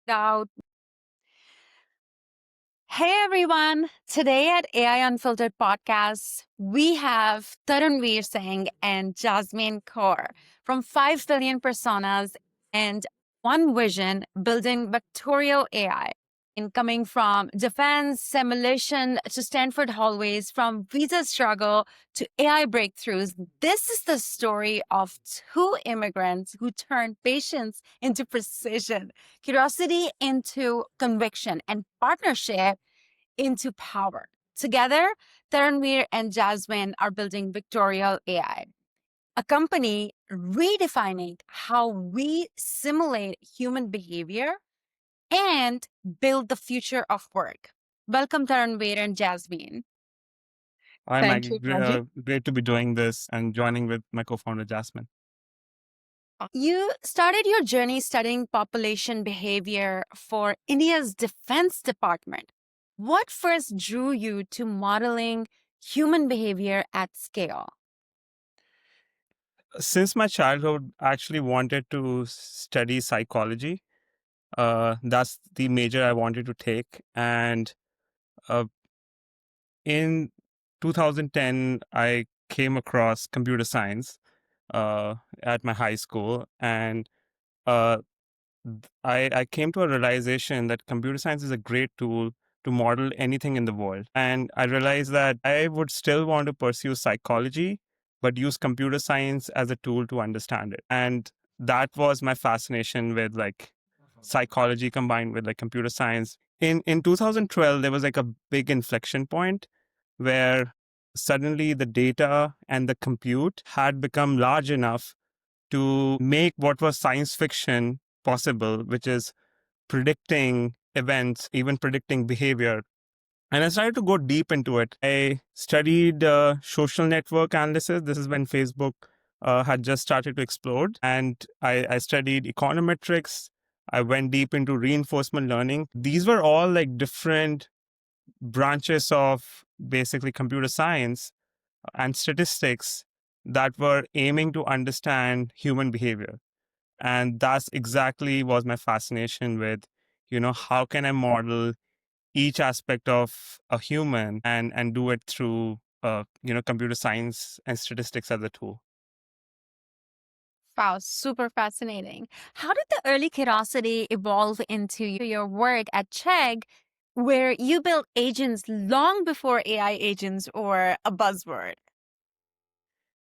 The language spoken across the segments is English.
out. Hey everyone! Today at AI Unfiltered podcast, we have Tarunveer Singh and Jasmine Kaur from 5 billion personas and one vision building Vectorial AI. In coming from defense, simulation to Stanford hallways, from visa struggle to AI breakthroughs, this is the story of two immigrants who turned patience into precision, curiosity into conviction, and partnership into power. Together, Taranveer and Jasmine are building Vectorial AI, a company redefining how we simulate human behavior and build the future of work. Welcome, Taranveer and Jasmine. Hi, Thank Maggie. you, Raji. Great to be doing this and joining with my co-founder, Jasmine. You started your journey studying population behavior for India's Defense Department. What first drew you to modeling human behavior at scale? Since my childhood, I actually wanted to study psychology. That's the major I wanted to take. And uh, in 2010, I came across computer science at my high school. And uh, I came to a realization that computer science is a great tool to model anything in the world. And I realized that I would still want to pursue psychology, but use computer science as a tool to understand it. And that was my fascination with like psychology combined with like computer science. In 2012, there was like a big inflection point where suddenly the data and the compute had become large enough to make what was science fiction possible, which is predicting events, even predicting behavior. And I started to go deep into it. I studied social network analysis. This is when Facebook had just started to explode. And I studied econometrics. I went deep into reinforcement learning. These were all like different branches of basically computer science and statistics that were aiming to understand human behavior. And that's exactly was my fascination with, how can I model each aspect of a human and do it through, computer science and statistics as a tool. Wow, super fascinating. How did the early curiosity evolve into your work at Chegg, where you built agents long before AI agents or a buzzword?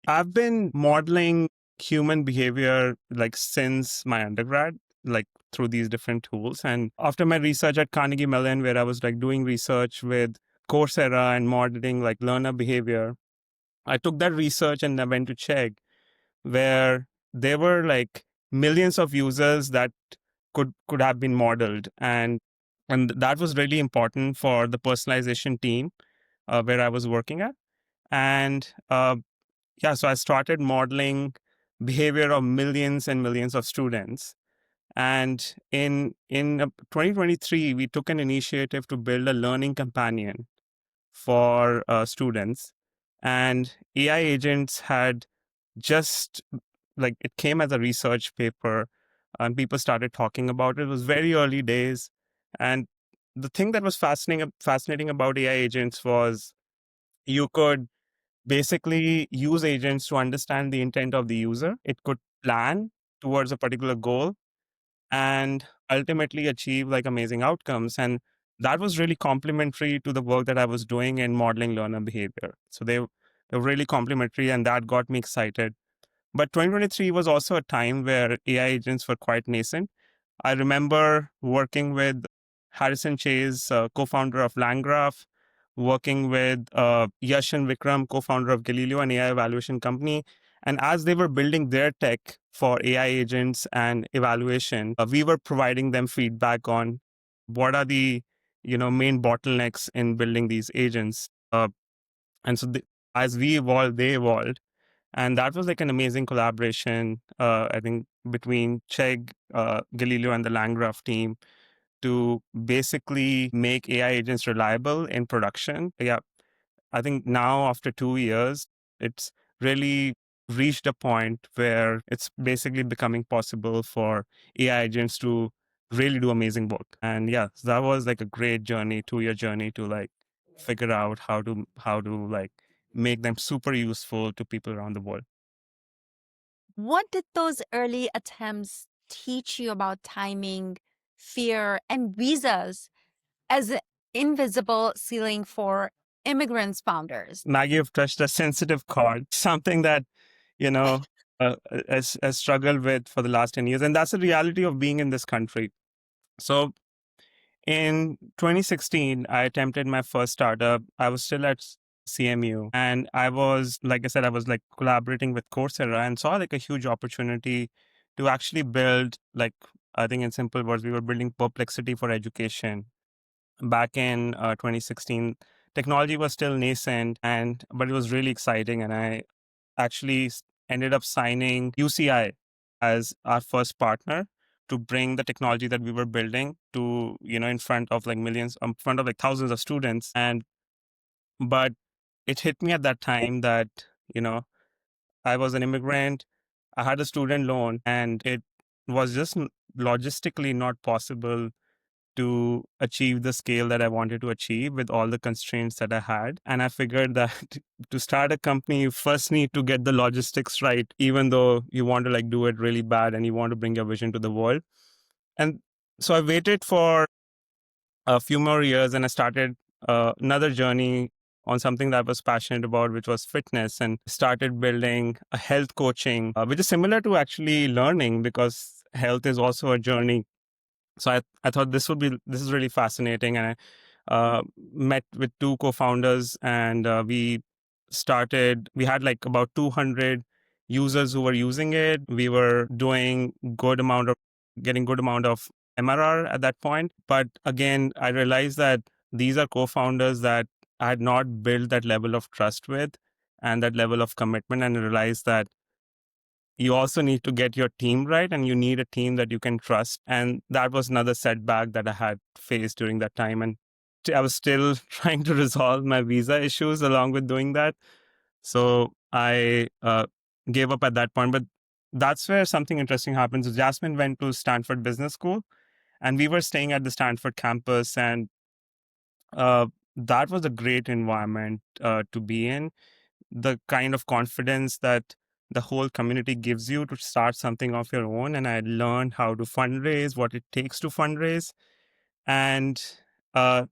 I've been modeling human behavior like since my undergrad, like through these different tools. And after my research at Carnegie Mellon, where I was like doing research with Coursera and modeling like learner behavior, I took that research and I went to Chegg, where there were like millions of users that could have been modeled, and that was really important for the personalization team where I was working at. And yeah, so I started modeling behavior of millions and millions of students. And in 2023, we took an initiative to build a learning companion for students, and AI agents had just like it came as a research paper, and people started talking about it. It was very early days, and the thing that was fascinating about AI agents was you could basically use agents to understand the intent of the user. It could plan towards a particular goal and ultimately achieve like amazing outcomes. And that was really complementary to the work that I was doing in modeling learner behavior. So they were really complementary, and that got me excited. But 2023 was also a time where AI agents were quite nascent. I remember working with Harrison Chase, co-founder of LangGraph, working with Yash and Vikram, co-founder of Galileo, an AI evaluation company. And as they were building their tech for AI agents and evaluation, we were providing them feedback on what are the main bottlenecks in building these agents. And so as we evolved, they evolved. And that was like an amazing collaboration, I think, between Chegg, Galileo, and the LangGraph team to basically make AI agents reliable in production. Yeah, I think now after 2 years, it's really reached a point where it's basically becoming possible for AI agents to really do amazing work. And yeah, so that was like a great journey, 2 year journey to like figure out how to like make them super useful to people around the world. What did those early attempts teach you about timing, fear, and visas as an invisible ceiling for immigrants founders? Maggie, you've touched a sensitive chord, something that, you know, has struggled with for the last 10 years. And that's the reality of being in this country. So in 2016, I attempted my first startup. I was still at CMU, and I was, like I said, I was like collaborating with Coursera and saw like a huge opportunity to actually build, like, I think in simple words, we were building perplexity for education back in 2016. Technology was still nascent, and but it was really exciting, and I actually ended up signing UCI as our first partner to bring the technology that we were building to, in front of like millions, in front of like thousands of students. And but it hit me at that time that, you know I was an immigrant, I had a student loan, and it was just logistically not possible to achieve the scale that I wanted to achieve with all the constraints that I had. And I figured that to start a company, you first need to get the logistics right, even though you want to like do it really bad and you want to bring your vision to the world. And so I waited for a few more years and I started another journey on something that I was passionate about, which was fitness, and started building a health coaching, which is similar to actually learning because health is also a journey. So I thought this is really fascinating, and I met with two co-founders, and we had like about 200 users who were using it. We were doing getting good amount of MRR at that point. But again, I realized that these are co-founders that I had not built that level of trust with and that level of commitment, and I realized that you also need to get your team right, and you need a team that you can trust. And that was another setback that I had faced during that time. And I was still trying to resolve my visa issues along with doing that. So I gave up at that point. But that's where something interesting happens. So Jasmine went to Stanford Business School, and we were staying at the Stanford campus. And uh, that was a great environment to be in. The kind of confidence that the whole community gives you to start something of your own. And I learned how to fundraise, what it takes to fundraise. And uh,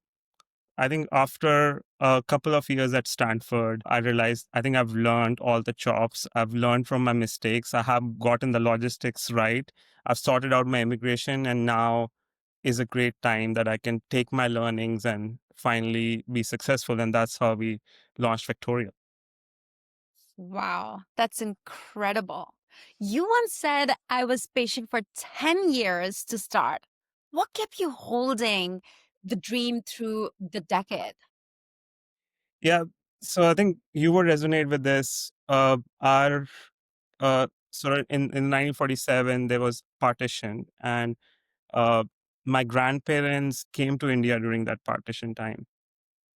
I think after a couple of years at Stanford, I realized I think I've learned all the chops. I've learned from my mistakes. I have gotten the logistics right. I've sorted out my immigration, and now is a great time that I can take my learnings and finally be successful. And that's how we launched Vectorial. Wow, that's incredible. You once said I was patient for 10 years to start. What kept you holding the dream through the decade? Yeah. So I think you would resonate with this. Our so in 1947 there was partition, and uh, my grandparents came to India during that partition time,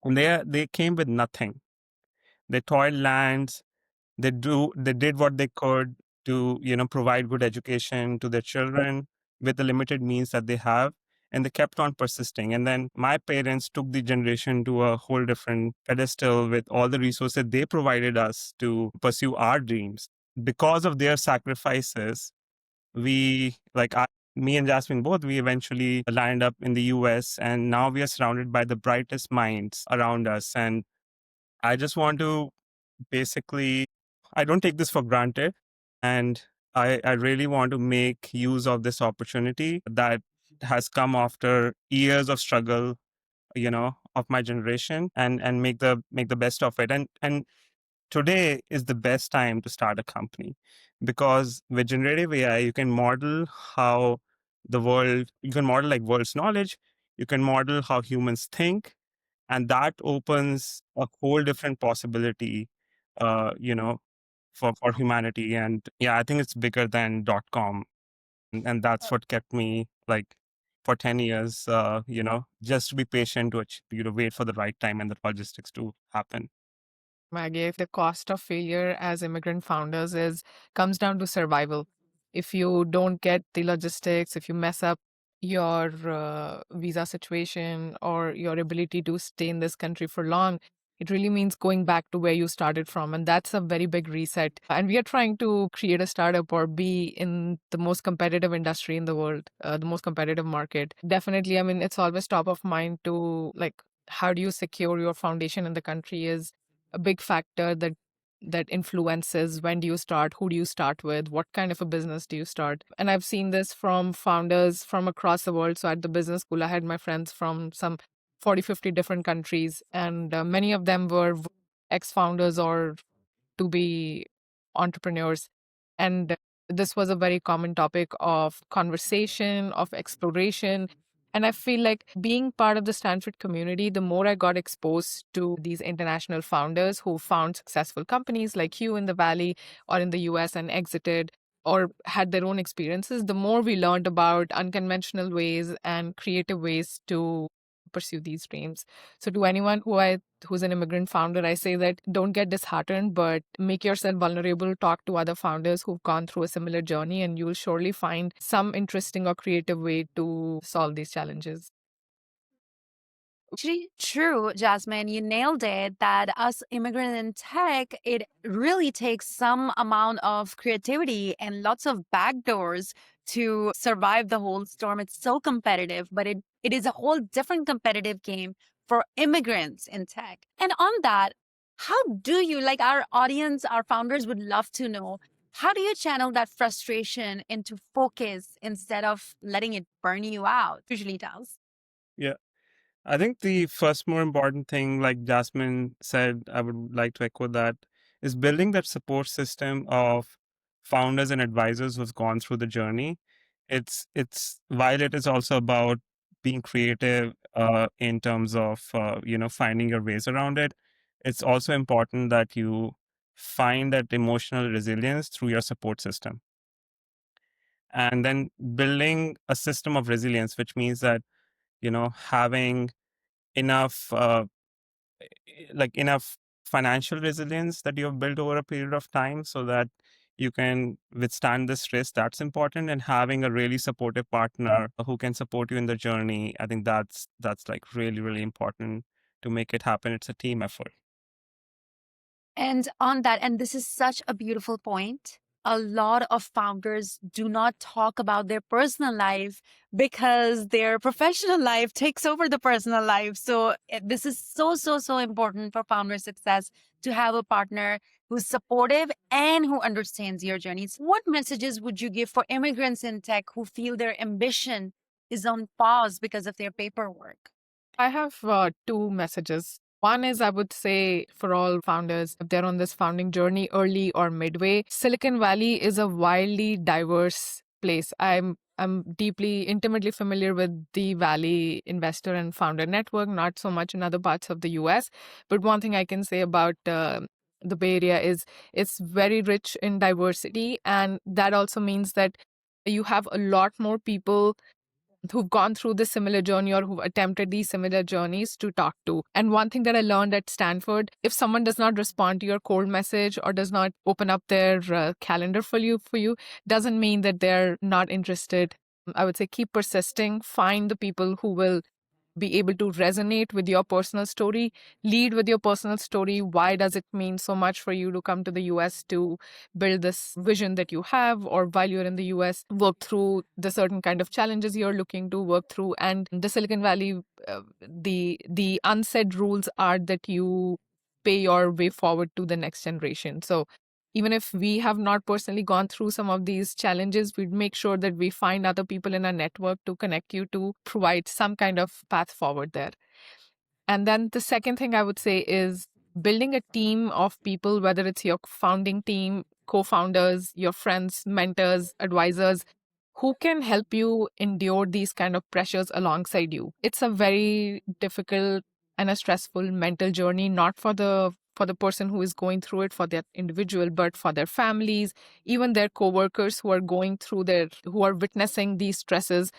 and they came with nothing. They toiled lands. They did what they could to provide good education to their children with the limited means that they have, and they kept on persisting. And then my parents took the generation to a whole different pedestal with all the resources they provided us to pursue our dreams. Because of their sacrifices, we like I, me and Jasmine both, we eventually landed up in the US, and now we are surrounded by the brightest minds around us. And I just want to basically, I don't take this for granted. And I really want to make use of this opportunity that has come after years of struggle, of my generation, and make the best of it. And today is the best time to start a company, because with generative AI, you can model how you can model like world's knowledge, you can model how humans think, and that opens a whole different possibility, uh, you know, for humanity. And yeah, I think it's bigger than .com, and that's what kept me like for 10 years, just to be patient, to wait for the right time and the logistics to happen. Maggie, if the cost of failure as immigrant founders is comes down to survival. If you don't get the logistics, if you mess up, your visa situation or your ability to stay in this country for long. It really means going back to where you started from. And that's a very big reset. And we are trying to create a startup or be in the most competitive industry in the world, the most competitive market. Definitely, I mean, it's always top of mind to like, how do you secure your foundation in the country is a big factor that influences when do you start, who do you start with, what kind of a business do you start. And I've seen this from founders from across the world. So at the business school, I had my friends from some 40, 50 different countries, and many of them were ex-founders or to be entrepreneurs. And this was a very common topic of conversation, of exploration. And I feel like being part of the Stanford community, the more I got exposed to these international founders who found successful companies like you in the Valley or in the US and exited or had their own experiences, the more we learned about unconventional ways and creative ways to pursue these dreams. So to anyone who's an immigrant founder, I say that don't get disheartened, but make yourself vulnerable, talk to other founders who've gone through a similar journey, and you'll surely find some interesting or creative way to solve these challenges. Actually, true, Jasmine. You nailed it. That us immigrant in tech, it really takes some amount of creativity and lots of backdoors to survive the whole storm. It's so competitive, but it is a whole different competitive game for immigrants in tech. And on that, how do you, like our audience, our founders would love to know, how do you channel that frustration into focus instead of letting it burn you out? Usually does. Yeah. I think the first more important thing, like Jasmine said, I would like to echo that, is building that support system of founders and advisors who've gone through the journey. It's while it is also about being creative in terms of finding your ways around it. It's also important that you find that emotional resilience through your support system, and then building a system of resilience, which means that having enough enough financial resilience that you have built over a period of time so that you can withstand the stress. That's important. And having a really supportive partner who can support you in the journey, I think that's like really, really important to make it happen. It's a team effort. And on that, and this is such a beautiful point, a lot of founders do not talk about their personal life because their professional life takes over the personal life. So this is so, so, so important for founder success to have a partner who's supportive and who understands your journeys. What messages would you give for immigrants in tech who feel their ambition is on pause because of their paperwork? I have two messages. One is I would say for all founders, if they're on this founding journey early or midway, Silicon Valley is a wildly diverse place. I'm deeply, intimately familiar with the Valley investor and founder network, not so much in other parts of the US. But one thing I can say about the Bay Area is it's very rich in diversity. And that also means that you have a lot more people who've gone through this similar journey or who've attempted these similar journeys to talk to. And one thing that I learned at Stanford, if someone does not respond to your cold message or does not open up their calendar for you, doesn't mean that they're not interested. I would say keep persisting, find the people who will be able to resonate with your personal story, lead with your personal story. Why does it mean so much for you to come to the US to build this vision that you have, or while you're in the US, work through the certain kind of challenges you're looking to work through? And the Silicon Valley, the unsaid rules are that you pay your way forward to the next generation. So even if we have not personally gone through some of these challenges, we'd make sure that we find other people in our network to connect you to provide some kind of path forward there. And then the second thing I would say is building a team of people, whether it's your founding team, co founders, your friends, mentors, advisors, who can help you endure these kind of pressures alongside you. It's a very difficult and a stressful mental journey, not for the person who is going through it, for that individual, but for their families, even their coworkers who are going through who are witnessing these stresses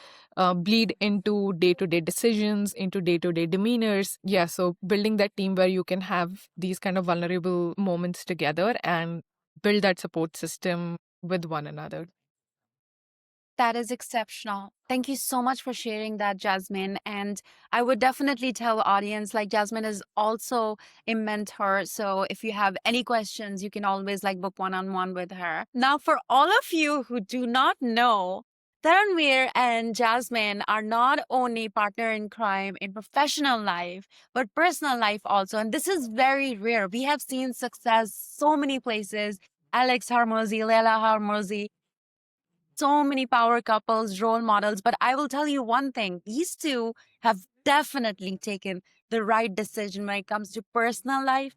bleed into day-to-day decisions, into day-to-day demeanors. Yeah, so building that team where you can have these kind of vulnerable moments together and build that support system with one another. That is exceptional. Thank you so much for sharing that, Jasmine. And I would definitely tell audience, like, Jasmine is also a mentor. So if you have any questions, you can always like book one-on-one with her. Now, for all of you who do not know, Taranveer and Jasmine are not only partner in crime in professional life, but personal life also. And this is very rare. We have seen success so many places. Alex Harmozy, Leila Harmozy, so many power couples, role models. But I will tell you one thing, these two have definitely taken the right decision when it comes to personal life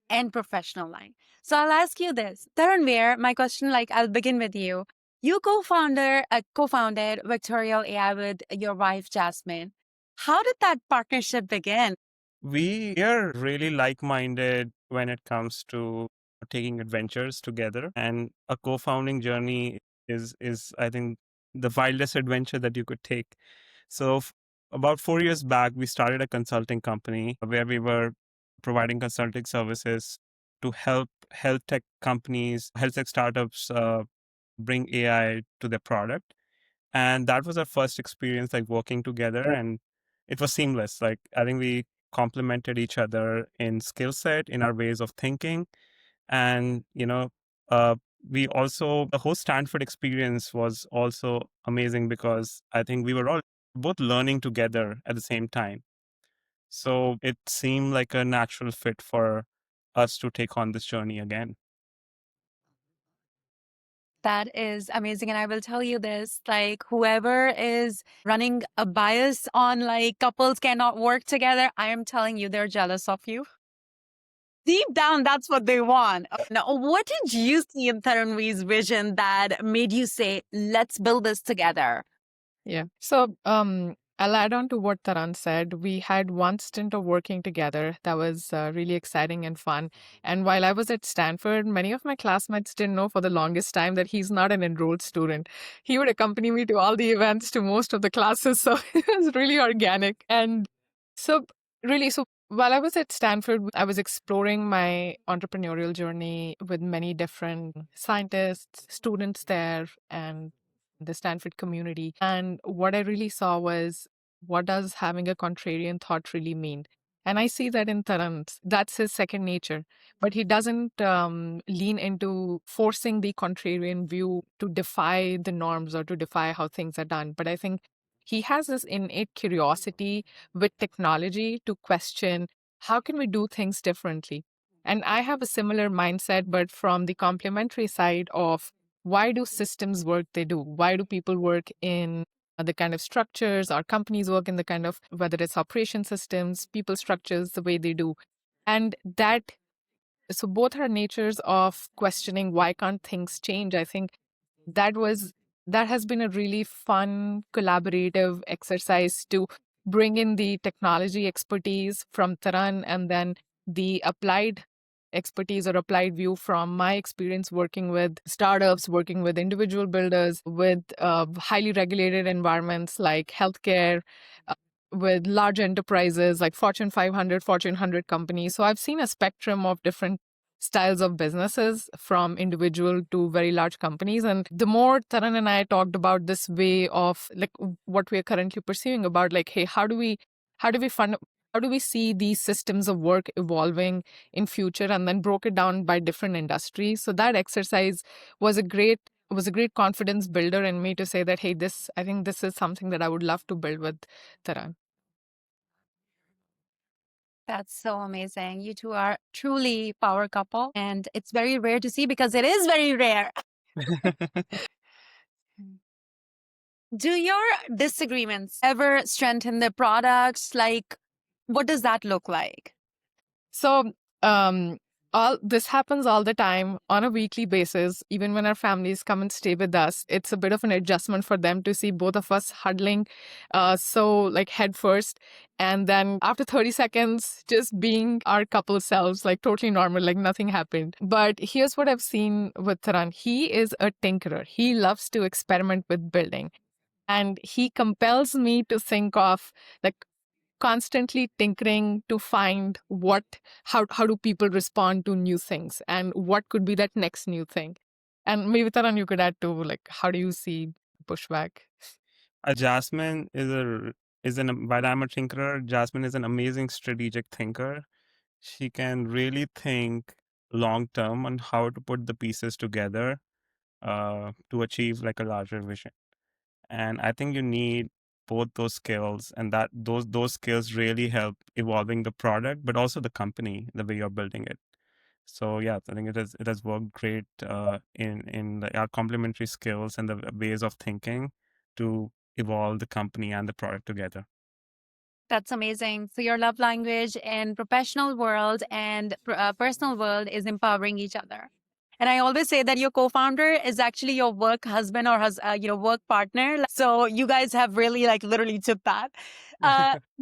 and professional life. So I'll ask you this. Taranveer, my question, like, I'll begin with you. You co-founded Vectorial AI with your wife, Jasmine. How did that partnership begin? We are really like-minded when it comes to taking adventures together, and a co-founding journey is I think the wildest adventure that you could take. So about 4 years back, we started a consulting company where we were providing consulting services to help health tech companies, health tech startups bring AI to their product. And that was our first experience like working together, and it was seamless. Like, I think we complemented each other in skill set, in our ways of thinking. And uh, we also, the whole Stanford experience was also amazing because I think we were all both learning together at the same time. So it seemed like a natural fit for us to take on this journey again. That is amazing. And I will tell you this, like, whoever is running a bias on like couples cannot work together, I am telling you, they're jealous of you. Deep down, that's what they want. Now, what did you see in Taranveer's vision that made you say, let's build this together? Yeah. So I'll add on to what Taran said. We had one stint of working together that was really exciting and fun. And while I was at Stanford, many of my classmates didn't know for the longest time that he's not an enrolled student. He would accompany me to all the events, to most of the classes. So it was really organic. And so, really, so while I was at Stanford, I was exploring my entrepreneurial journey with many different scientists, students there, and the Stanford community. And what I really saw was, what does having a contrarian thought really mean? And I see that in Taran, that's his second nature. But he doesn't lean into forcing the contrarian view to defy the norms or to defy how things are done. But I think he has this innate curiosity with technology to question, how can we do things differently? And I have a similar mindset, but from the complementary side of, why do systems work they do? Why do people work in the kind of structures, or companies work in the kind of, whether it's operation systems, people structures, the way they do? And that, so both are natures of questioning, why can't things change? I think that was, that has been a really fun collaborative exercise to bring in the technology expertise from Taran, and then the applied expertise or applied view from my experience working with startups, working with individual builders, with highly regulated environments like healthcare, uh, with large enterprises like Fortune 500, Fortune 100 companies. So I've seen a spectrum of different styles of businesses, from individual to very large companies. And the more Taran and I talked about this way of like what we are currently pursuing, about like, hey, how do we see these systems of work evolving in future, and then broke it down by different industries. So that exercise was a great confidence builder in me to say that, hey, I think this is something that I would love to build with Taran. That's so amazing. You two are truly power couple, and it's very rare to see because it is very rare. Do your disagreements ever strengthen the products? Like, what does that look like? So all this happens all the time on a weekly basis. Even when our families come and stay with us, it's a bit of an adjustment for them to see both of us huddling, so like head first, and then after 30 seconds, just being our couple selves, like totally normal, like nothing happened. But here's what I've seen with Taran: he is a tinkerer. He loves to experiment with building, and he compels me to think of like constantly tinkering to find how do people respond to new things, and what could be that next new thing. And maybe Taran, you could add to like, how do you see pushback. Jasmine while I'm a tinkerer, Jasmine is an amazing strategic thinker. She can really think long term on how to put the pieces together to achieve like a larger vision. And I think you need both those skills, and that those skills really help evolving the product, but also the company, the way you're building it. So yeah, I think it has worked great in our complementary skills and the ways of thinking to evolve the company and the product together. That's amazing. So your love language and professional world and personal world is empowering each other. And I always say that your co-founder is actually your work husband or work partner. So you guys have really like literally took that.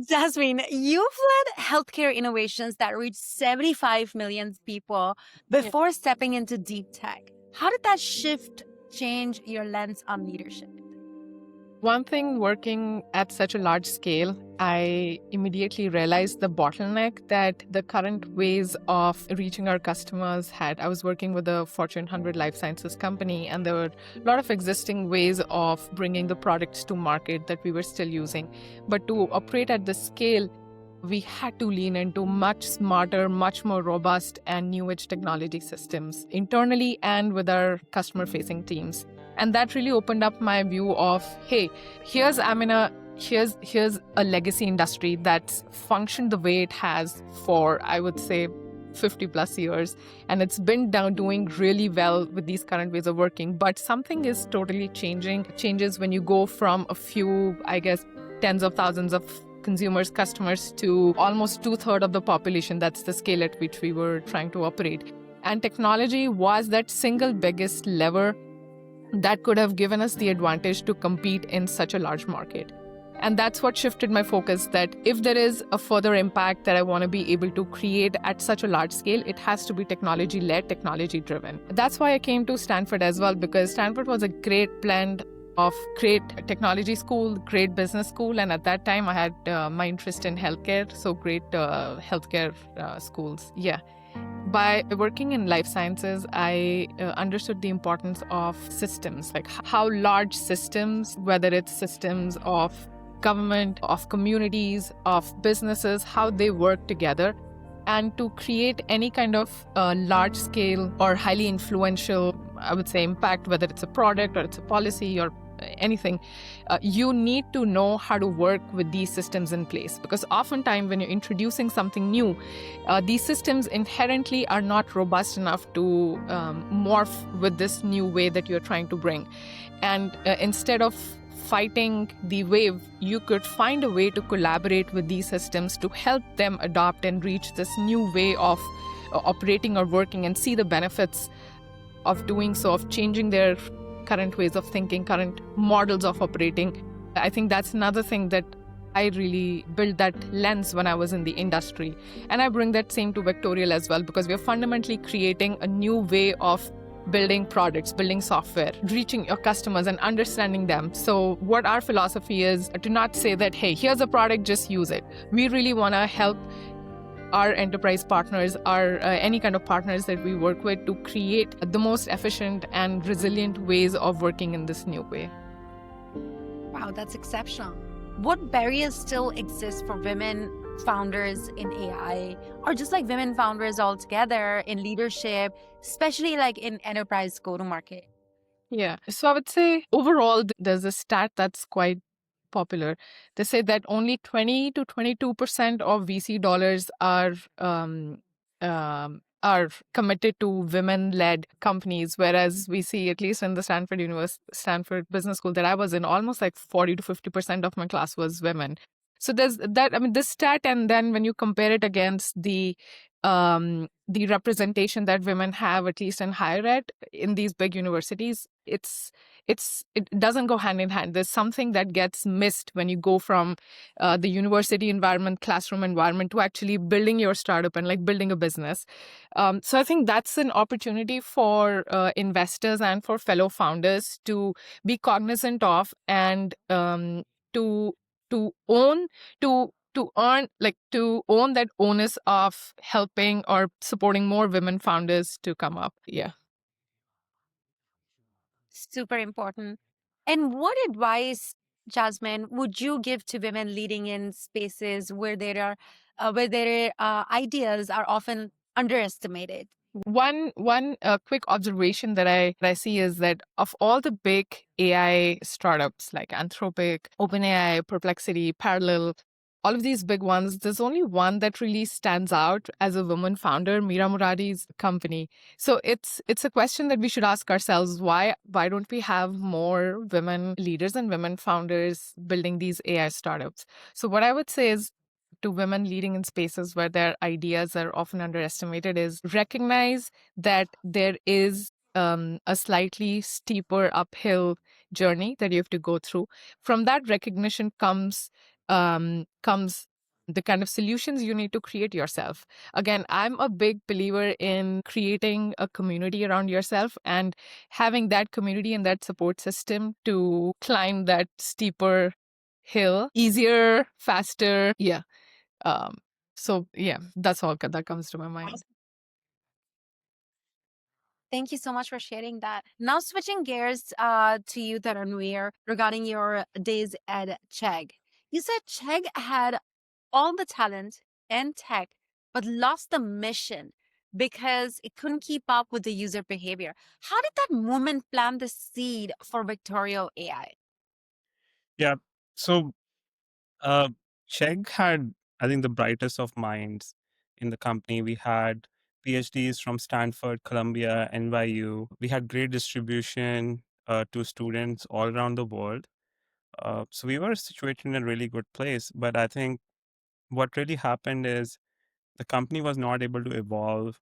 Jasmine, you've led healthcare innovations that reach 75 million people before stepping into deep tech. How did that shift change your lens on leadership? One thing, working at such a large scale, I immediately realized the bottleneck that the current ways of reaching our customers had. I was working with a Fortune 100 life sciences company, and there were a lot of existing ways of bringing the products to market that we were still using. But to operate at this scale, we had to lean into much smarter, much more robust and new age technology systems internally and with our customer facing teams. And that really opened up my view of, hey, here's a legacy industry that's functioned the way it has for, I would say, 50 plus years. And it's been doing really well with these current ways of working. But something is totally changing. It changes when you go from a few, I guess, tens of thousands of consumers, customers to almost 2/3 of the population. That's the scale at which we were trying to operate. And technology was that single biggest lever that could have given us the advantage to compete in such a large market. And that's what shifted my focus, that if there is a further impact that I want to be able to create at such a large scale, it has to be technology-led, technology-driven. That's why I came to Stanford as well, because Stanford was a great blend of great technology school, great business school, and at that time I had my interest in healthcare, so great healthcare schools. Yeah. By working in life sciences, I understood the importance of systems, like how large systems, whether it's systems of government, of communities, of businesses, how they work together. And to create any kind of large scale or highly influential, I would say, impact, whether it's a product or it's a policy or anything, you need to know how to work with these systems in place. Because oftentimes when you're introducing something new, these systems inherently are not robust enough to morph with this new way that you're trying to bring. And instead of fighting the wave, you could find a way to collaborate with these systems to help them adopt and reach this new way of operating or working and see the benefits of doing so, of changing their current ways of thinking, current models of operating. I think that's another thing that I really built that lens when I was in the industry. And I bring that same to Vectorial as well, because we're fundamentally creating a new way of building products, building software, reaching your customers and understanding them. So what our philosophy is to not say that, hey, here's a product, just use it. We really want to help our enterprise partners, our any kind of partners that we work with, to create the most efficient and resilient ways of working in this new way. Wow, that's exceptional. What barriers still exist for women founders in AI, or just like women founders altogether in leadership, especially like in enterprise go-to-market? Yeah. So I would say overall, there's a stat that's quite popular. They say that only 20 to 22% of VC dollars are committed to women-led companies, whereas we see, at least in the Stanford Business School that I was in, almost like 40 to 50% of my class was women. So there's that. I mean, this stat, and then when you compare it against the representation that women have, at least in higher ed, in these big universities, it doesn't go hand in hand. There's something that gets missed when you go from the university environment, classroom environment, to actually building your startup and like building a business. So I think that's an opportunity for investors and for fellow founders to be cognizant of, and to own that onus of helping or supporting more women founders to come up. Yeah. Super important. And what advice, Jasmine, would you give to women leading in spaces where their ideas are often underestimated? One quick observation that I see is that of all the big AI startups like Anthropic, OpenAI, Perplexity, Parallel, all of these big ones, there's only one that really stands out as a woman founder, Mira Muradi's company. So it's a question that we should ask ourselves: why don't we have more women leaders and women founders building these AI startups? So what I would say is, to women leading in spaces where their ideas are often underestimated, is recognize that there is a slightly steeper uphill journey that you have to go through. From that recognition comes the kind of solutions you need to create yourself. Again, I'm a big believer in creating a community around yourself and having that community and that support system to climb that steeper hill easier, faster. Yeah. So yeah, that's all that comes to my mind. Thank you so much for sharing that. Now, switching gears to you, Taranveer, regarding your days at Chegg. You said Chegg had all the talent and tech, but lost the mission because it couldn't keep up with the user behavior. How did that moment plant the seed for Vectorial AI? Yeah. So uh, Chegg had, I think, the brightest of minds in the company. We had PhDs from Stanford, Columbia, NYU. We had great distribution to students all around the world. So we were situated in a really good place. But I think what really happened is the company was not able to evolve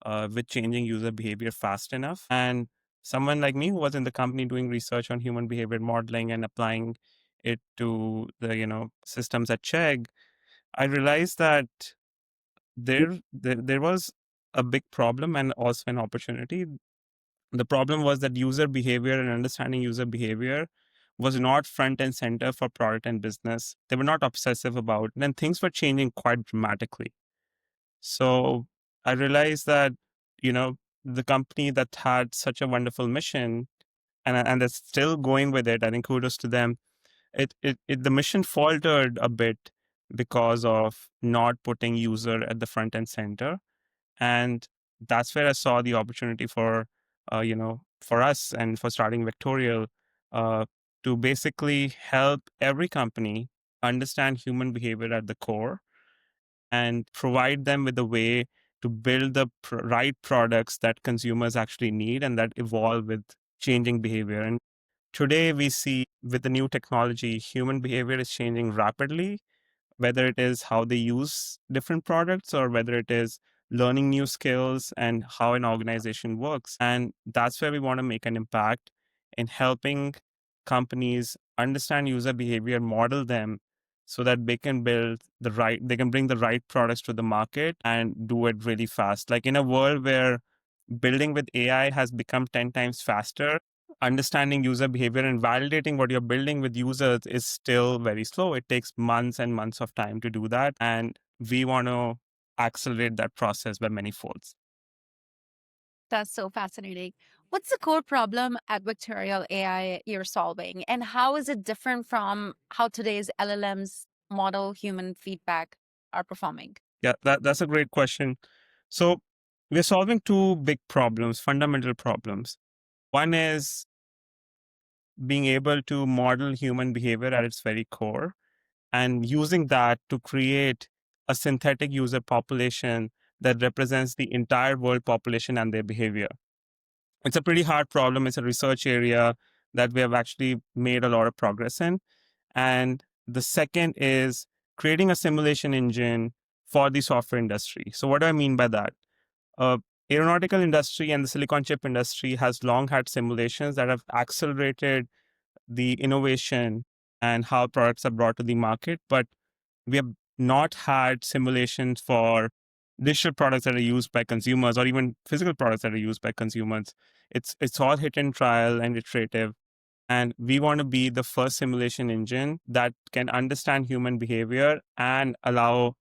with changing user behavior fast enough. And someone like me who was in the company doing research on human behavior modeling and applying it to the systems at Chegg, I realized that there was a big problem and also an opportunity. The problem was that user behavior and understanding user behavior was not front and center for product and business. They were not obsessive about it, and things were changing quite dramatically. So I realized that, you know, the company that had such a wonderful mission and that's still going with it, I think kudos to them. The mission faltered a bit because of not putting user at the front and center. And that's where I saw the opportunity for, for us and for starting Vectorial, uh, to basically help every company understand human behavior at the core and provide them with a way to build the right products that consumers actually need and that evolve with changing behavior. And today we see with the new technology, human behavior is changing rapidly, whether it is how they use different products or whether it is learning new skills and how an organization works. And that's where we want to make an impact in helping companies understand user behavior, model them so that they can bring the right products to the market and do it really fast. Like in a world where building with AI has become 10 times faster, understanding user behavior and validating what you're building with users is still very slow. It takes months and months of time to do that. And we want to accelerate that process by many folds. That's so fascinating. What's the core problem at Vectorial AI you're solving, and how is it different from how today's LLMs model human feedback are performing? Yeah, that's a great question. So we're solving two big problems, fundamental problems. One is being able to model human behavior at its very core and using that to create a synthetic user population that represents the entire world population and their behavior. It's a pretty hard problem. It's a research area that we have actually made a lot of progress in. And the second is creating a simulation engine for the software industry. So what do I mean by that? Aeronautical industry and the silicon chip industry has long had simulations that have accelerated the innovation and how products are brought to the market, but we have not had simulations for digital products that are used by consumers or even physical products that are used by consumers. It's all hit and trial and iterative. And we want to be the first simulation engine that can understand human behavior and allow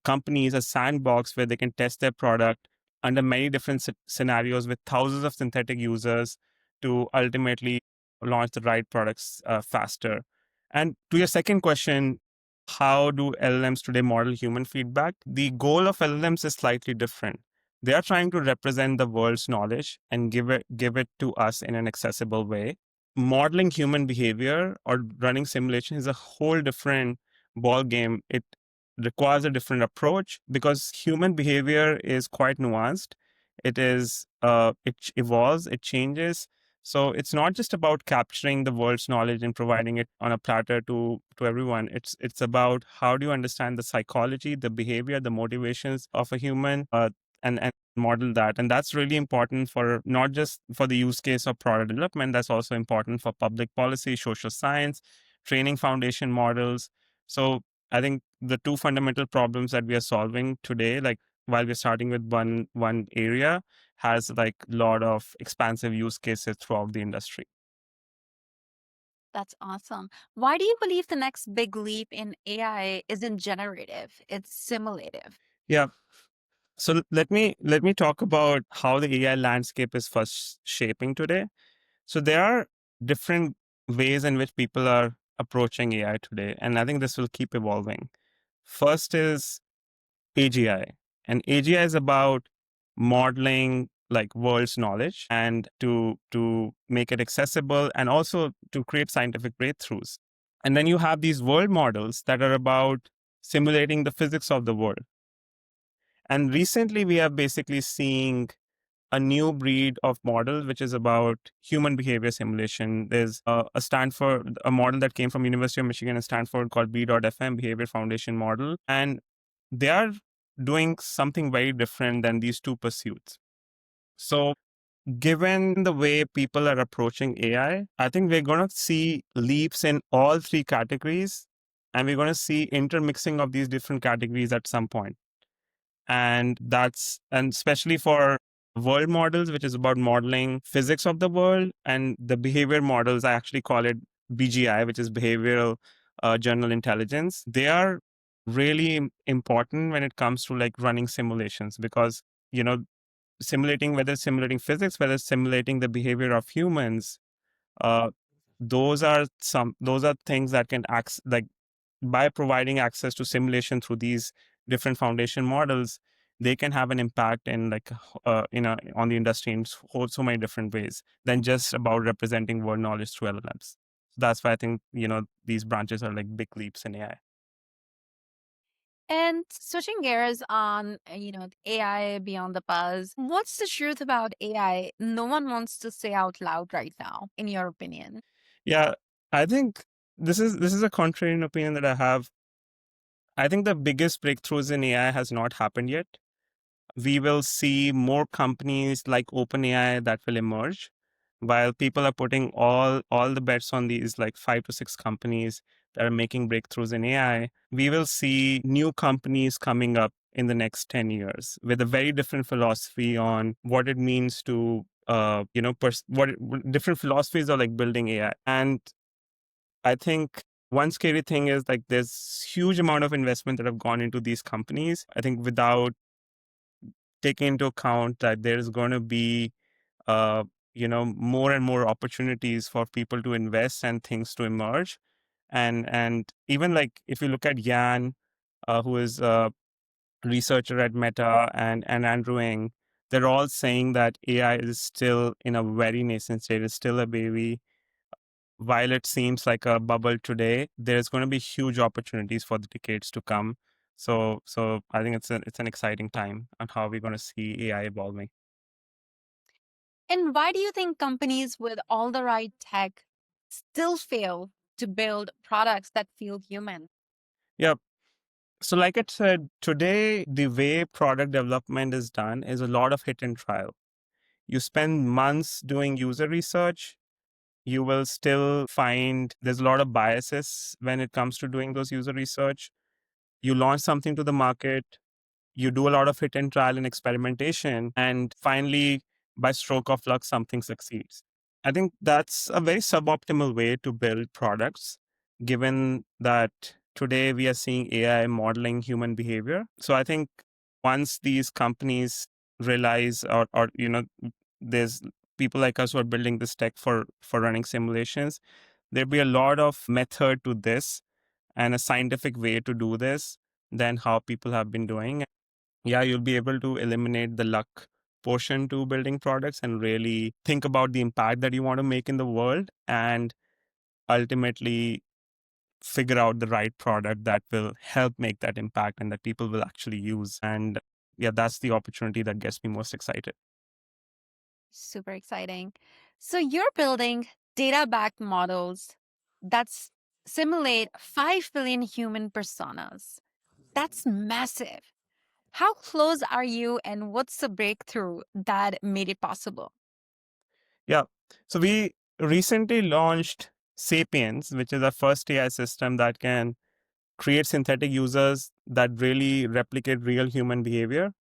companies a sandbox where they can test their product under many different scenarios with thousands of synthetic users to ultimately launch the right products faster. And to your second question, how do LLMs today model human feedback? The goal of LLMs is slightly different. They are trying to represent the world's knowledge and give it to us in an accessible way. Modeling human behavior or running simulation is a whole different ball game. It requires a different approach because human behavior is quite nuanced. It evolves, it changes. So it's not just about capturing the world's knowledge and providing it on a platter to everyone. It's about how do you understand the psychology, the behavior, the motivations of a human, and model that. And that's really important for not just for the use case of product development. That's also important for public policy, social science, training foundation models. So I think the two fundamental problems that we are solving today, like while we're starting with one area, has like a lot of expansive use cases throughout the industry. That's awesome. Why do you believe the next big leap in AI isn't generative? It's simulative. Yeah. So let me talk about how the AI landscape is first shaping today. So there are different ways in which people are approaching AI today, and I think this will keep evolving. First is AGI, and AGI is about modeling like world's knowledge and to make it accessible and also to create scientific breakthroughs. And then you have these world models that are about simulating the physics of the world. And recently we are basically seeing a new breed of model, which is about human behavior simulation. There's a model that came from University of Michigan and Stanford called B.FM, Behavior Foundation Model. And they are doing something very different than these two pursuits. So given the way people are approaching AI, I think we're going to see leaps in all three categories, and we're going to see intermixing of these different categories at some point. And especially for world models, which is about modeling physics of the world, and the behavior models, I actually call it BGI, which is behavioral general intelligence. They are really important when it comes to like running simulations because, you know, whether it's simulating physics, whether it's simulating the behavior of humans, uh, those are things that can act like by providing access to simulation through these different foundation models, they can have an impact in like on the industry in so many different ways than just about representing world knowledge through LLMs. That's why I think these branches are like big leaps in AI. And switching gears on, AI beyond the buzz, what's the truth about AI no one wants to say out loud right now, in your opinion? Yeah, I think this is a contrarian opinion that I have. I think the biggest breakthroughs in AI has not happened yet. We will see more companies like OpenAI that will emerge, while people are putting all the bets on these like 5 to 6 companies that are making breakthroughs in AI. We will see new companies coming up in the next 10 years with a very different philosophy on what it means to different philosophies are like building AI. And I think one scary thing is like there's huge amount of investment that have gone into these companies. I think without taking into account that there's going to be more and more opportunities for people to invest and things to emerge. And even like if you look at Yan, who is a researcher at Meta, and Andrew Ng, they're all saying that AI is still in a very nascent state. It's still a baby. While it seems like a bubble today, there's going to be huge opportunities for the decades to come. So I think it's an exciting time on how we're going to see AI evolving. And why do you think companies with all the right tech still fail to build products that feel human? Yeah. So like I said, today, the way product development is done is a lot of hit and trial. You spend months doing user research. You will still find there's a lot of biases when it comes to doing those user research. You launch something to the market, you do a lot of hit and trial and experimentation, and finally, by stroke of luck, something succeeds. I think that's a very suboptimal way to build products, given that today we are seeing AI modeling human behavior. So I think once these companies realize, or there's people like us who are building this tech for running simulations, there'd be a lot of method to this and a scientific way to do this than how people have been doing. Yeah, you'll be able to eliminate the luck portion to building products and really think about the impact that you want to make in the world and ultimately figure out the right product that will help make that impact and that people will actually use. And yeah, that's the opportunity that gets me most excited. Super exciting. So you're building data-backed models that simulate 5 billion human personas. That's massive. How close are you, and what's the breakthrough that made it possible? Yeah. So we recently launched Sapiens, which is our first AI system that can create synthetic users that really replicate real human behavior.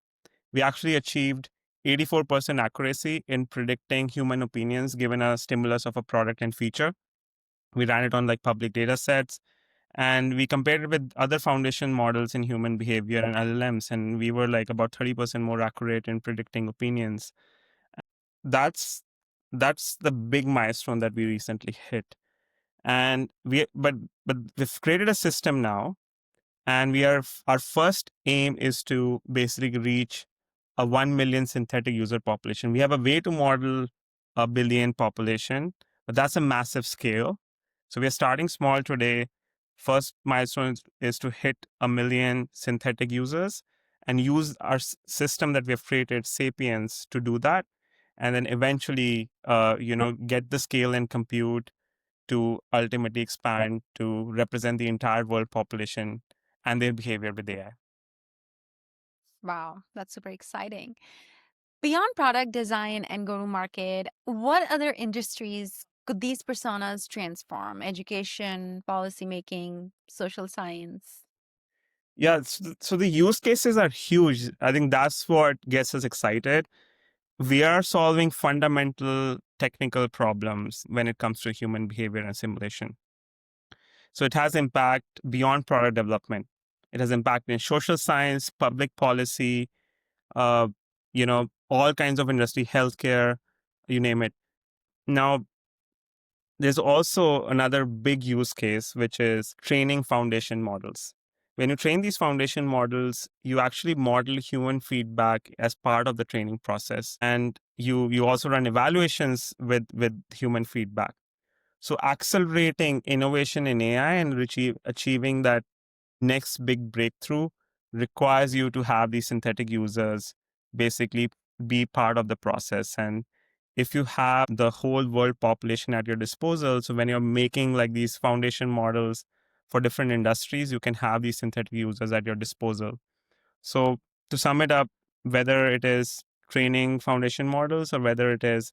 We actually achieved 84% accuracy in predicting human opinions given a stimulus of a product and feature. We ran it on like public data sets and we compared it with other foundation models in human behavior and LLMs, and we were like about 30% more accurate in predicting opinions. That's that's the big milestone that we recently hit. And but we've created a system now, and our first aim is to basically reach a 1 million synthetic user population. We have a way to model a billion population, but that's a massive scale. So we are starting small today. First milestone is to hit a million synthetic users and use our system that we have created, Sapiens, to do that. And then eventually, get the scale and compute to ultimately expand to represent the entire world population and their behavior with AI. Wow, that's super exciting. Beyond product design and go to market, what other industries could these personas transform? Education, policymaking, social science? Yeah, so the use cases are huge. I think that's what gets us excited. We are solving fundamental technical problems when it comes to human behavior and simulation. So it has impact beyond product development. It has impact in social science, public policy, uh, all kinds of industry, healthcare, you name it. Now, there's also another big use case, which is training foundation models. When you train these foundation models, you actually model human feedback as part of the training process. And you also run evaluations with human feedback. So accelerating innovation in AI and achieving that next big breakthrough requires you to have these synthetic users basically be part of the process. And if you have the whole world population at your disposal, so when you're making like these foundation models for different industries, you can have these synthetic users at your disposal. So to sum it up, whether it is training foundation models or whether it is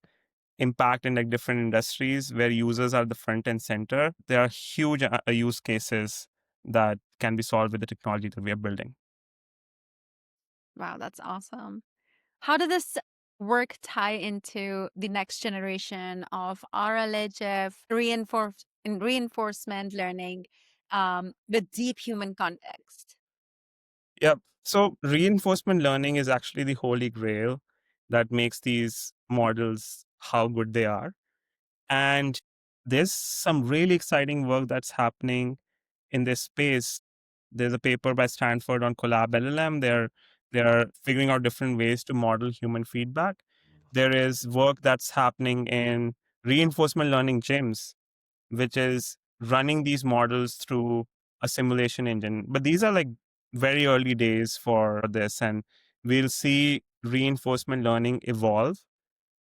impact in like different industries where users are the front and center, there are huge use cases that can be solved with the technology that we are building. Wow, that's awesome. How did this work tie into the next generation of RLHF reinforcement learning with deep human context? Yeah. So reinforcement learning is actually the holy grail that makes these models how good they are. And there's some really exciting work that's happening in this space. There's a paper by Stanford on Collab LLM. They're figuring out different ways to model human feedback. There is work that's happening in reinforcement learning gyms, which is running these models through a simulation engine. But these are like very early days for this, and we'll see reinforcement learning evolve.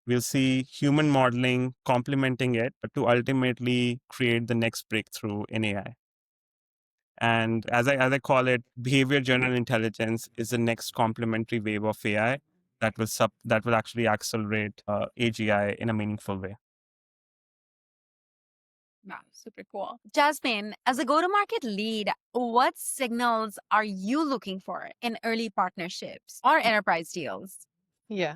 We'll see human modeling complementing it to ultimately create the next breakthrough in AI. And as I call it, behavior general intelligence is the next complementary wave of AI that will actually accelerate AGI in a meaningful way. Wow, super cool. Jasmine, as a go to market lead, what signals are you looking for in early partnerships or enterprise deals? Yeah.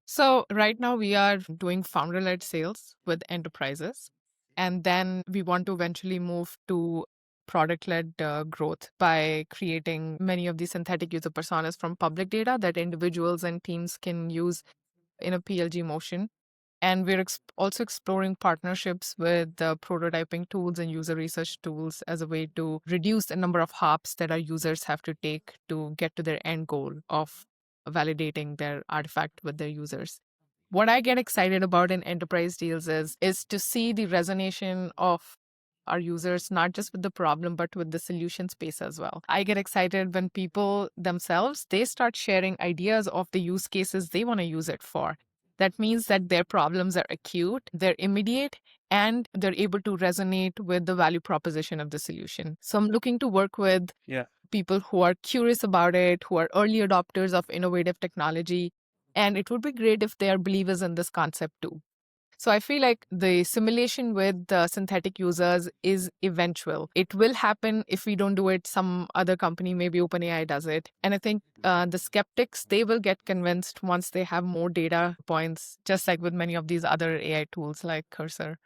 So right now we are doing founder-led sales with enterprises, and then we want to eventually move to product-led growth by creating many of these synthetic user personas from public data that individuals and teams can use in a PLG motion. And we're also exploring partnerships with prototyping tools and user research tools as a way to reduce the number of hops that our users have to take to get to their end goal of validating their artifact with their users. What I get excited about in enterprise deals is to see the resonation of our users, not just with the problem, but with the solution space as well. I get excited when people themselves, they start sharing ideas of the use cases they want to use it for. That means that their problems are acute, they're immediate, and they're able to resonate with the value proposition of the solution. So I'm looking to work with people who are curious about it, who are early adopters of innovative technology. And it would be great if they are believers in this concept too. So I feel like the simulation with the synthetic users is eventual. It will happen. If we don't do it, some other company, maybe OpenAI, does it. And I think the skeptics, they will get convinced once they have more data points, just like with many of these other AI tools like Cursor.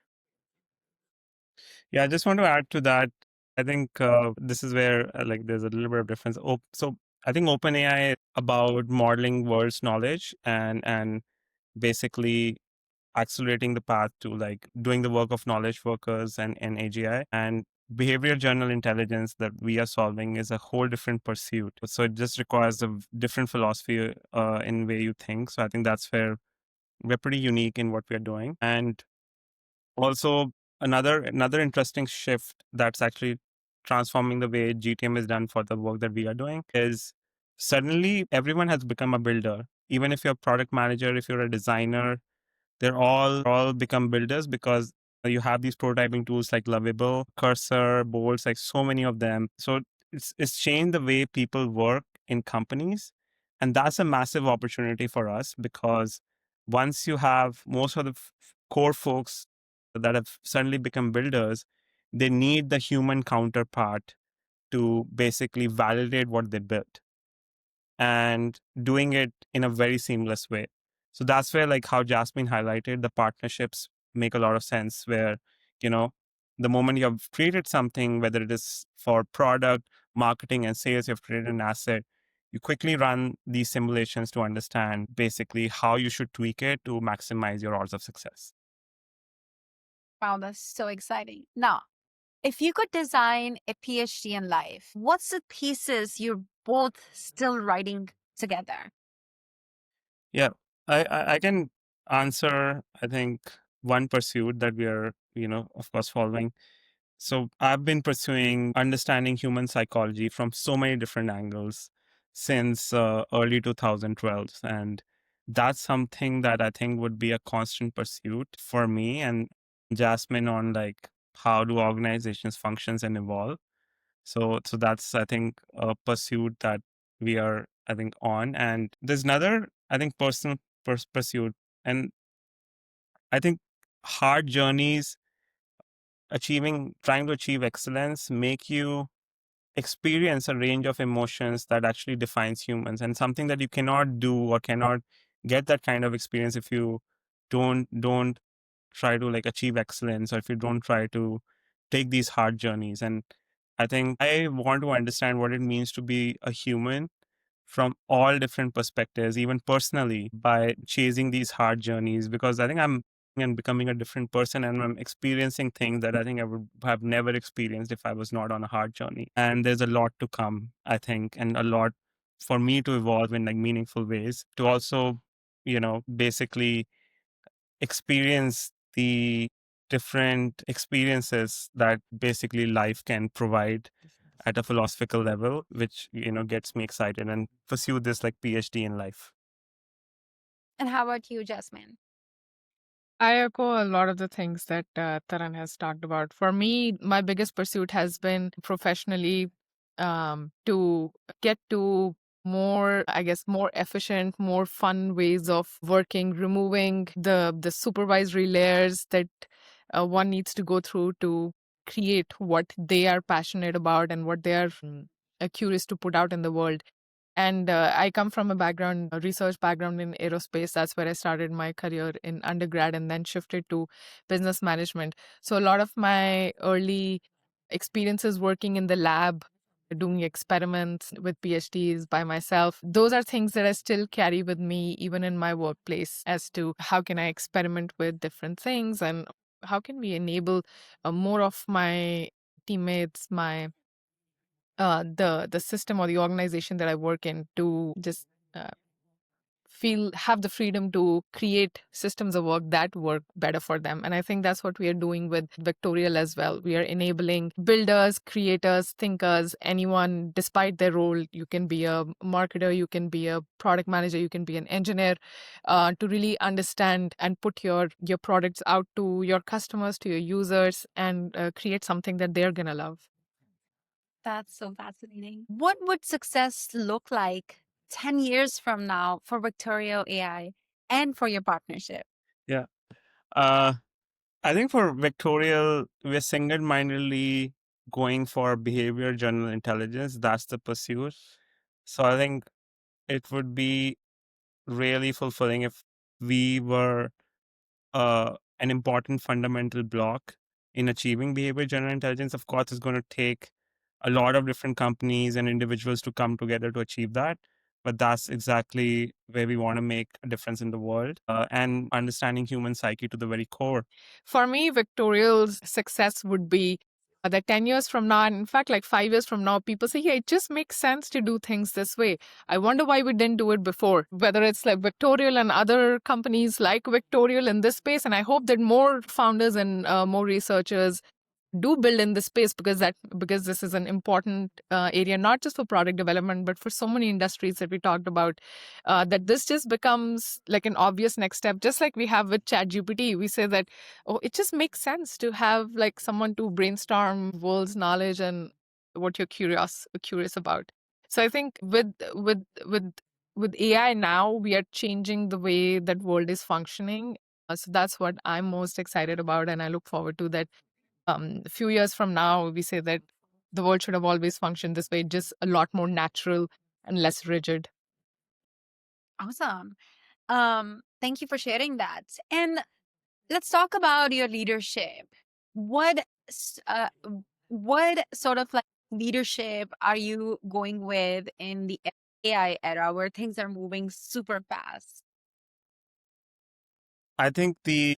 Yeah, I just want to add to that. I think this is where like there's a little bit of difference. So I think OpenAI about modeling world's knowledge and basically accelerating the path to like doing the work of knowledge workers and AGI and behavior general intelligence that we are solving is a whole different pursuit. So it just requires a different philosophy in way you think. So I think that's where we're pretty unique in what we're doing. And also another interesting shift that's actually transforming the way GTM is done for the work that we are doing is suddenly everyone has become a builder. Even if you're a product manager, if you're a designer, they're all become builders because you have these prototyping tools like Lovable, Cursor, Bolts, like so many of them. So it's changed the way people work in companies. And that's a massive opportunity for us because once you have most of the core folks that have suddenly become builders, they need the human counterpart to basically validate what they built and doing it in a very seamless way. So that's where like how Jasmine highlighted the partnerships make a lot of sense where, you know, the moment you have created something, whether it is for product, marketing and sales, you've created an asset, you quickly run these simulations to understand basically how you should tweak it to maximize your odds of success. Wow, that's so exciting. Now, if you could design a PhD in life, what's the thesis you're both still writing together? Yeah, I can answer, I think, one pursuit that we are, of course, following. So I've been pursuing understanding human psychology from so many different angles since early 2012s. And that's something that I think would be a constant pursuit for me and Jasmine on like how do organizations functions and evolve. So that's, I think, a pursuit that we are, I think, on. And there's another, I think, personal pursuit. And I think hard journeys, trying to achieve excellence, make you experience a range of emotions that actually defines humans and something that you cannot do or cannot get that kind of experience if you don't try to like achieve excellence or if you don't try to take these hard journeys. And I think I want to understand what it means to be a human from all different perspectives, even personally, by chasing these hard journeys, because I think I'm and becoming a different person and I'm experiencing things that I think I would have never experienced if I was not on a hard journey. And there's a lot to come, I think, and a lot for me to evolve in like meaningful ways to also, basically experience the different experiences that basically life can provide at a philosophical level, which, gets me excited and pursue this like PhD in life. And how about you, Jasmine? I echo a lot of the things that Taran has talked about. For me, my biggest pursuit has been professionally to get to more, I guess, more efficient, more fun ways of working, removing the supervisory layers that one needs to go through to create what they are passionate about and what they are curious to put out in the world. And I come from a research background in aerospace. That's where I started my career in undergrad and then shifted to business management. So a lot of my early experiences working in the lab doing experiments with PhDs by myself. Those are things that I still carry with me even in my workplace as to how can I experiment with different things and how can we enable more of my teammates, my the system or the organization that I work in to just uh, have the freedom to create systems of work that work better for them. And I think that's what we are doing with Vectorial as well. We are enabling builders, creators, thinkers, anyone, despite their role. You can be a marketer, you can be a product manager, you can be an engineer, to really understand and put your products out to your customers, to your users, and create something that they're going to love. That's so fascinating. What would success look like 10 years from now for Vectorial AI and for your partnership? Yeah. Uh, I think for Vectorial, we're single-mindedly going for behavior general intelligence. That's the pursuit. So I think it would be really fulfilling if we were an important fundamental block in achieving behavior general intelligence. Of course, it's going to take a lot of different companies and individuals to come together to achieve that. But that's exactly where we want to make a difference in the world and understanding human psyche to the very core. For me, Victorial's success would be that 10 years from now, and in fact, like 5 years from now, people say, yeah, it just makes sense to do things this way. I wonder why we didn't do it before, whether it's like Vectorial and other companies like Vectorial in this space. And I hope that more founders and more researchers do build in this space because this is an important area, not just for product development but for so many industries that we talked about, that this just becomes like an obvious next step, just like we have with ChatGPT. We say that, oh, it just makes sense to have like someone to brainstorm world's knowledge and what you're curious about. So I think with AI now, we are changing the way that world is functioning. So that's what I'm most excited about, and I look forward to that. A few years from now, we say that the world should have always functioned this way, just a lot more natural and less rigid. Awesome. Thank you for sharing that. And let's talk about your leadership. What what sort of like leadership are you going with in the AI era where things are moving super fast? I think the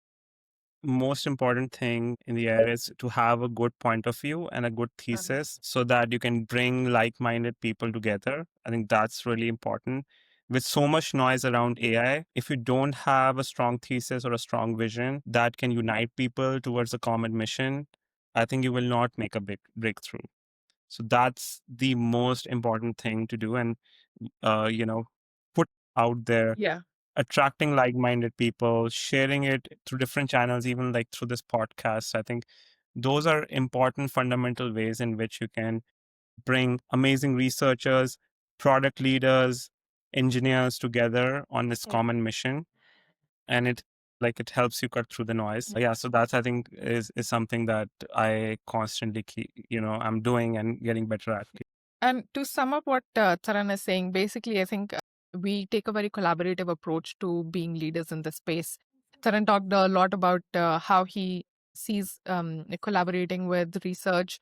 most important thing in the area is to have a good point of view and a good thesis so that you can bring like-minded people together. I think that's really important. With so much noise around AI, if you don't have a strong thesis or a strong vision that can unite people towards a common mission, I think you will not make a big breakthrough. So that's the most important thing to do, and put out there, Yeah. attracting like-minded people, sharing it through different channels, even like through this podcast. I think those are important fundamental ways in which you can bring amazing researchers, product leaders, engineers together on this common mission, and it helps you cut through the noise. Yeah, so that's, I think, is something that I constantly keep, I'm doing and getting better at. And to sum up what Taran is saying, basically, I think we take a very collaborative approach to being leaders in this space. Taran talked a lot about how he sees collaborating with the research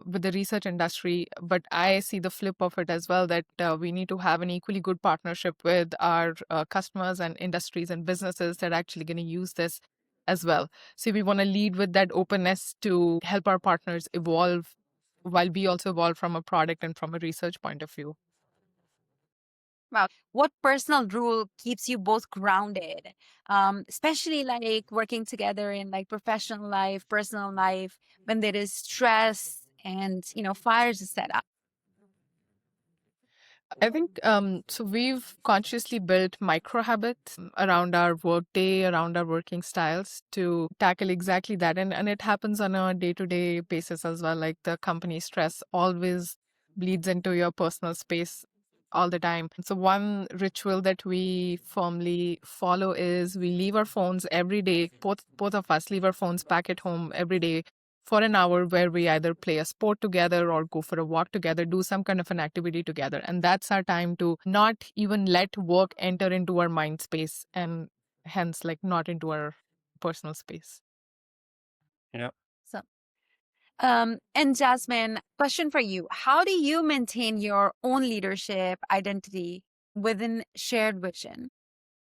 industry, but I see the flip of it as well, that we need to have an equally good partnership with our customers and industries and businesses that are actually going to use this as well. So we want to lead with that openness to help our partners evolve while we also evolve from a product and from a research point of view. Wow. What personal rule keeps you both grounded? Especially like working together in like professional life, personal life, when there is stress and, fires is set up. I think so. We've consciously built micro habits around our workday, around our working styles to tackle exactly that. And it happens on a day to day basis as well. Like the company stress always bleeds into your personal space all the time. So, one ritual that we firmly follow is we leave our phones every day. Both of us leave our phones back at home every day for an hour where we either play a sport together or go for a walk together, do some kind of an activity together. And that's our time to not even let work enter into our mind space and hence like not into our personal space. Yeah. So And Jasmine, question for you. How do you maintain your own leadership identity within shared vision?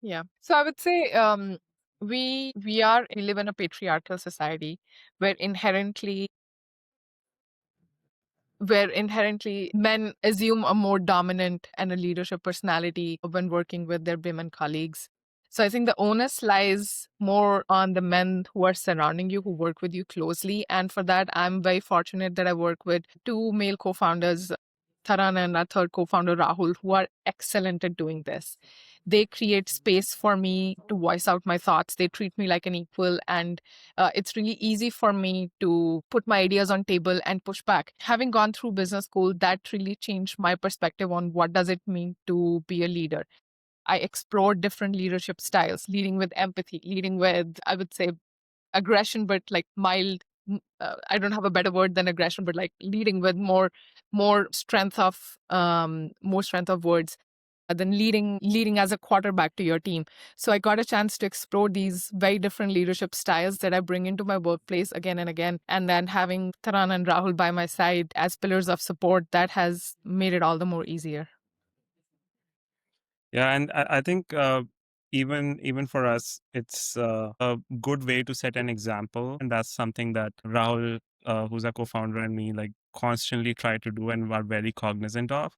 Yeah. So I would say we live in a patriarchal society where inherently men assume a more dominant and a leadership personality when working with their women colleagues. So I think the onus lies more on the men who are surrounding you, who work with you closely. And for that, I'm very fortunate that I work with two male co-founders, Taran and our third co-founder, Rahul, who are excellent at doing this. They create space for me to voice out my thoughts. They treat me like an equal, and it's really easy for me to put my ideas on table and push back. Having gone through business school, that really changed my perspective on what does it mean to be a leader. I explored different leadership styles, leading with empathy, leading with, I would say, aggression, but like mild. I don't have a better word than aggression, but like leading with more strength of words than leading as a quarterback to your team. So I got a chance to explore these very different leadership styles that I bring into my workplace again and again. And then having Taran and Rahul by my side as pillars of support, that has made it all the more easier. Yeah, and I think even for us, it's a good way to set an example, and that's something that Rahul, who's a co-founder, and me like constantly try to do and are very cognizant of.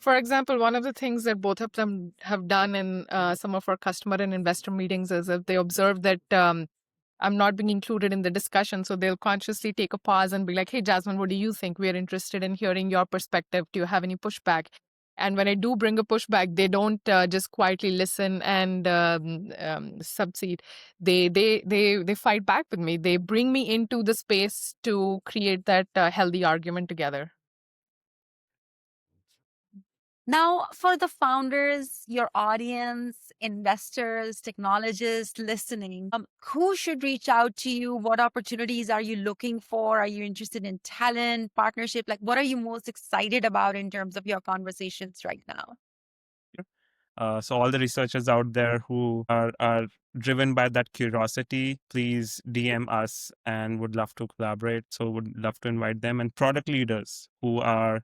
For example, one of the things that both of them have done in some of our customer and investor meetings is if they observe that I'm not being included in the discussion, so they'll consciously take a pause and be like, "Hey, Jasmine, what do you think? We're interested in hearing your perspective. Do you have any pushback?" And when I do bring a pushback, they don't just quietly listen and subside. They fight back with me. They bring me into the space to create that healthy argument together. Now, for the founders, your audience, investors, technologists listening, who should reach out to you? What opportunities are you looking for? Are you interested in talent, partnership? Like, what are you most excited about in terms of your conversations right now? So all the researchers out there who are driven by that curiosity, please DM us and would love to collaborate. So would love to invite them, and product leaders who are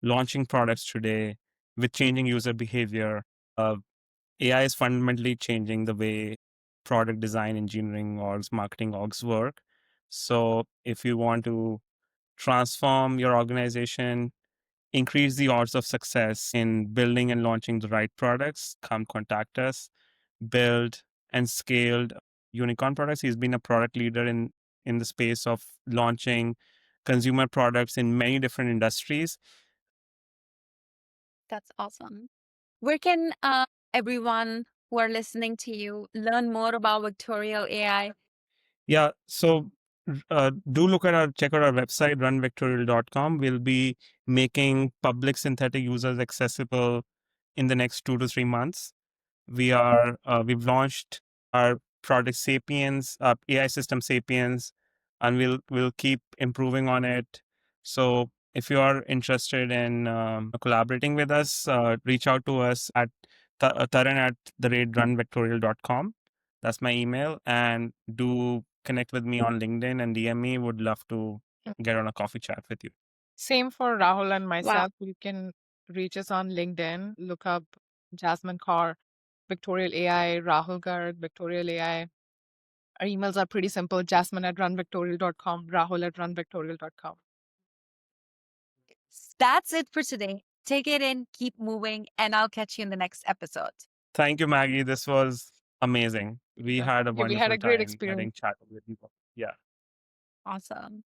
launching products today with changing user behavior. AI is fundamentally changing the way product design, engineering orgs, marketing orgs work. So if you want to transform your organization, increase the odds of success in building and launching the right products, come contact us. Build and scaled unicorn products. He's been a product leader in the space of launching consumer products in many different industries. That's awesome. Where can everyone who are listening to you learn more about Vectorial AI? Yeah, so do check out our website, runvectorial.com. We'll be making public synthetic users accessible in the next 2 to 3 months. We've launched our product Sapiens, AI system Sapiens, and we'll keep improving on it. So if you are interested in collaborating with us, reach out to us at taran@runvectorial.com. That's my email, and do connect with me on LinkedIn and DM me. Would love to get on a coffee chat with you. Same for Rahul and Wow. myself. You can reach us on LinkedIn, look up Jasmine Kaur, Vectorial AI, Rahul Garg, Vectorial AI. Our emails are pretty simple, jasmine@runvectorial.com, rahul@runvectorial.com. That's it for today. Take it in, keep moving, and I'll catch you in the next episode. Thank you, Maggie. This was amazing. We had a Yeah, we had wonderful a great time experience. having chat with you. Yeah. Awesome.